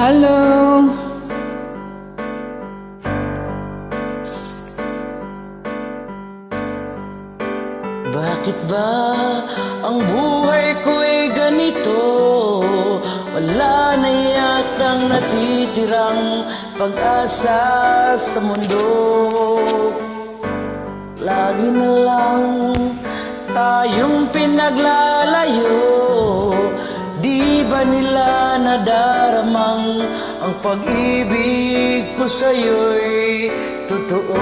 Hello. Bakit ba ang buhay ko'y ganito? Wala na yatang natitirang pag-asa sa mundo. Lagi na lang tayong pinaglalayo. Di ba nila nadaramang ang pag-ibig ko sa'yo'y totoo?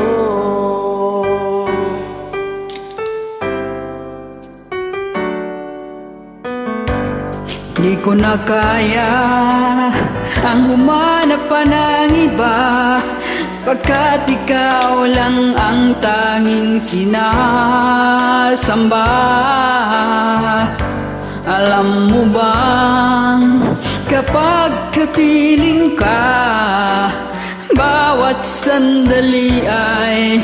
Di ko na kaya ang humanap pa ng iba, pagkat ikaw lang ang tanging sinasamba. Alam mo bang kapag kapiling ka, bawat sandali ay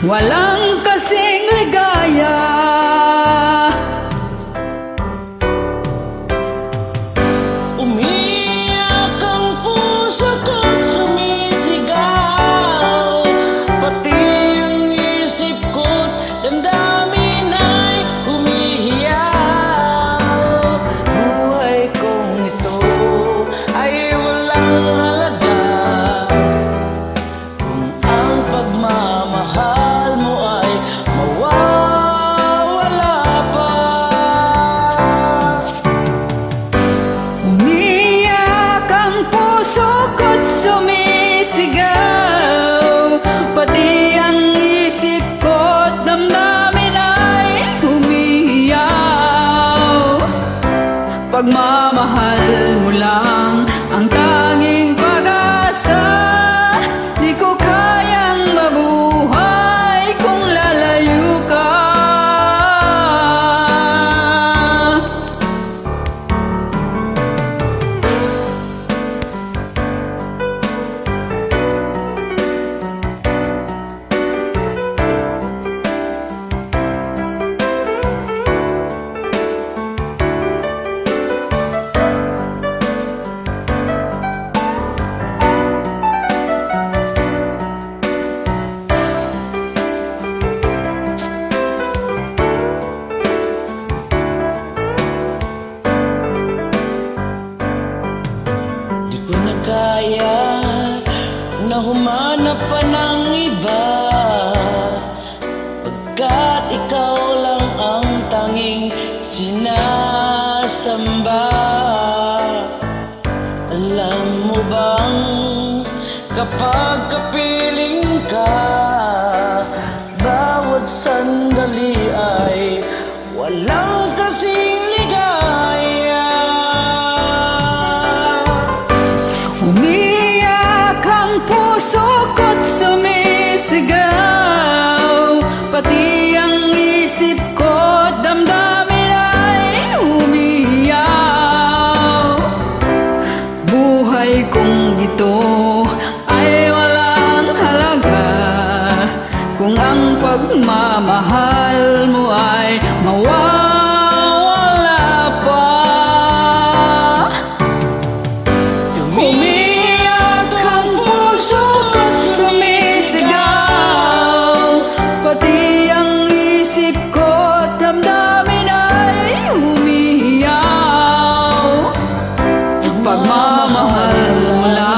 walang kasing ligaya. Umiyak ang puso ko't sumisigaw, pati ang isip ko't damdamin ay humihiyaw. Buhay kong ito ay walang halaga kung ang pagmamahal mo ay mawawala pa. Umiyak ang puso ko't sumisigaw, pati ang isip ko't damdamin ay humihiyaw. Pagmamahal mo lang ang tanging pag-asa, di ko kayang mabuhay kung lalayo ka. Di ko na kaya na humanap pa ng iba, pagkat ikaw lang ang tanging sinasamba. Alam mo bang kapag kapiling ka, bawat sandali ay walang kasing ligaya. Umiyak ang puso ko't sumisigaw, pati ang isip ko't damdamin ay umiyaw. Buhay kong ito ay walang halaga kung ang pagmamahal mo ay mawawala pa. Umiyak ang puso ko't sumisigaw, pati ang isip ko't damdamin ay humihiyaw. Pagmamahal mo lang